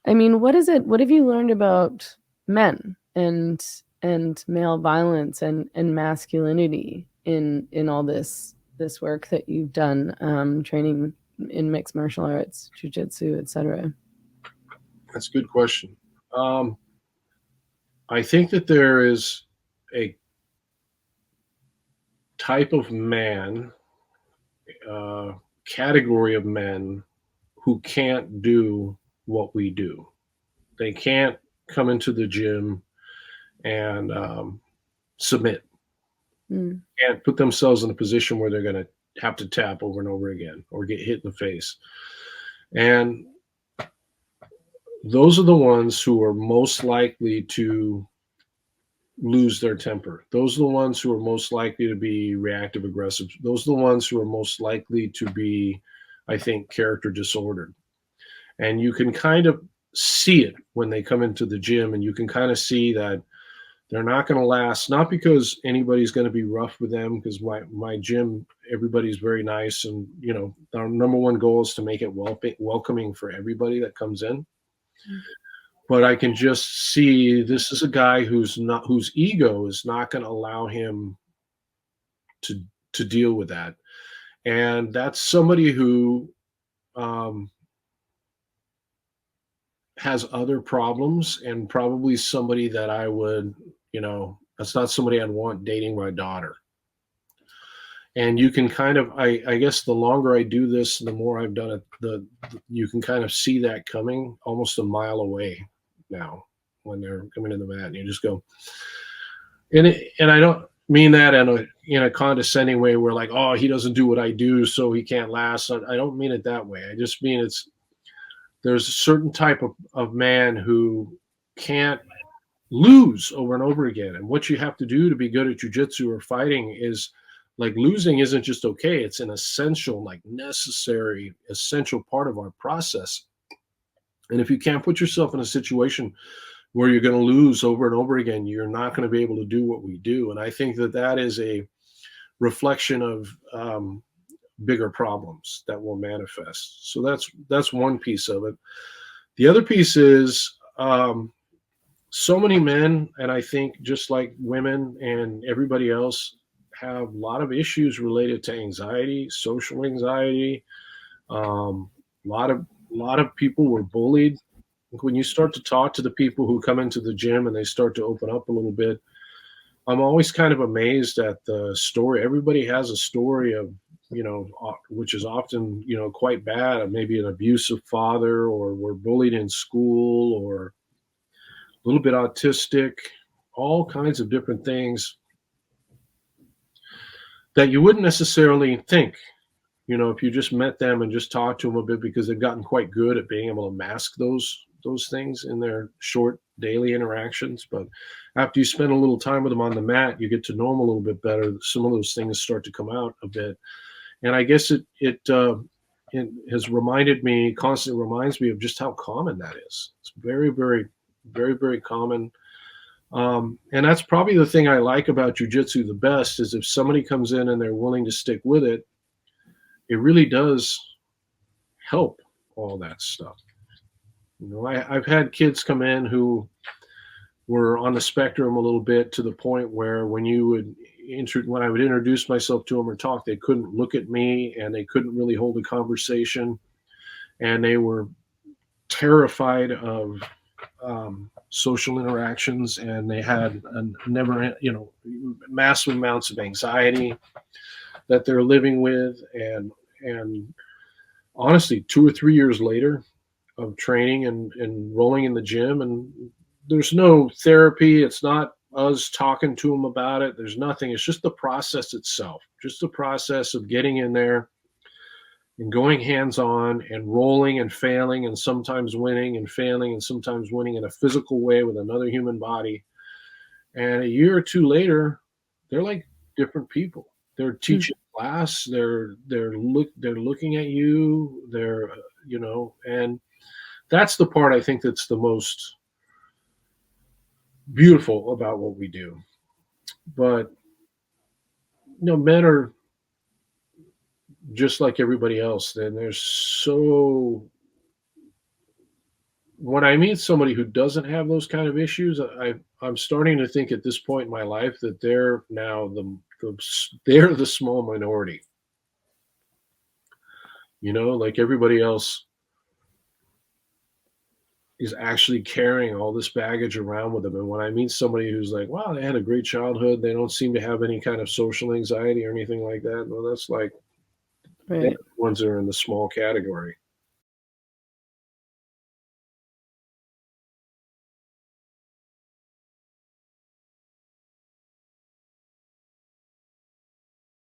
I mean, what is it? What have you learned about men and male violence and masculinity in all this work that you've done, training in mixed martial arts, jiu-jitsu, etc.? That's a good question. Um, I think that there is a type of man, uh, category of men who can't do what we do. They can't come into the gym and submit. Mm. Can't put themselves in a position where they're going to have to tap over and over again or get hit in the face. And those are the ones who are most likely to lose their temper. Those are the ones who are most likely to be reactive aggressive. Those are the ones who are most likely to be, I think, character disordered. And you can kind of see it when they come into the gym, and you can kind of see that they're not going to last, not because anybody's going to be rough with them, because my gym, everybody's very nice. And, our number one goal is to make it welcoming for everybody that comes in. But I can just see this is a guy whose ego is not going to allow him to deal with that, and that's somebody who um, has other problems, and probably somebody that I would, that's not somebody I'd want dating my daughter. And you can kind of, I guess, the longer I do this, the more I've done it, you can kind of see that coming almost a mile away now when they're coming to the mat, and you just go, and I don't mean that in a condescending way where like, oh, he doesn't do what I do, so he can't last. I don't mean it that way. I just mean there's a certain type of man who can't lose over and over again. And what you have to do to be good at jujitsu or fighting is, like, losing isn't just okay. It's an essential, like necessary, essential part of our process. And if you can't put yourself in a situation where you're going to lose over and over again, you're not going to be able to do what we do. And I think that is a reflection of bigger problems that will manifest. So that's one piece of it. The other piece is so many men, and I think just like women and everybody else, have a lot of issues related to anxiety, social anxiety. A lot of people were bullied. When you start to talk to the people who come into the gym and they start to open up a little bit, I'm always kind of amazed at the story. Everybody has a story of, which is often, quite bad, of maybe an abusive father, or were bullied in school, or a little bit autistic, all kinds of different things that you wouldn't necessarily think, if you just met them and just talked to them a bit, because they've gotten quite good at being able to mask those things in their short daily interactions. But after you spend a little time with them on the mat, you get to know them a little bit better. Some of those things start to come out a bit. And I guess it has constantly reminds me of just how common that is. It's very, very, very, very common. And that's probably the thing I like about jujitsu the best, is if somebody comes in and they're willing to stick with it, it really does help all that stuff. I've had kids come in who were on the spectrum a little bit, to the point where when I would introduce myself to them or talk, they couldn't look at me, and they couldn't really hold a conversation, and they were terrified of social interactions, and they had massive amounts of anxiety that they're living with, and honestly, 2 or 3 years later of training and rolling in the gym, and there's no therapy. It's not us talking to them about it. There's nothing. It's just the process itself, just the process of getting in there and going hands-on and rolling and failing, and sometimes winning and failing, and sometimes winning in a physical way with another human body. And a year or two later, they're like different people. They're teaching class. They're looking at you. And that's the part I think that's the most beautiful about what we do. But men are just like everybody else. Then they're so when I meet somebody who doesn't have those kind of issues, I'm starting to think at this point in my life that they're now they're the small minority. You know, like everybody else is actually carrying all this baggage around with them. And when I meet somebody who's like, wow, they had a great childhood, they don't seem to have any kind of social anxiety or anything like that. Well, that's like they're Right. the ones that are in the small category.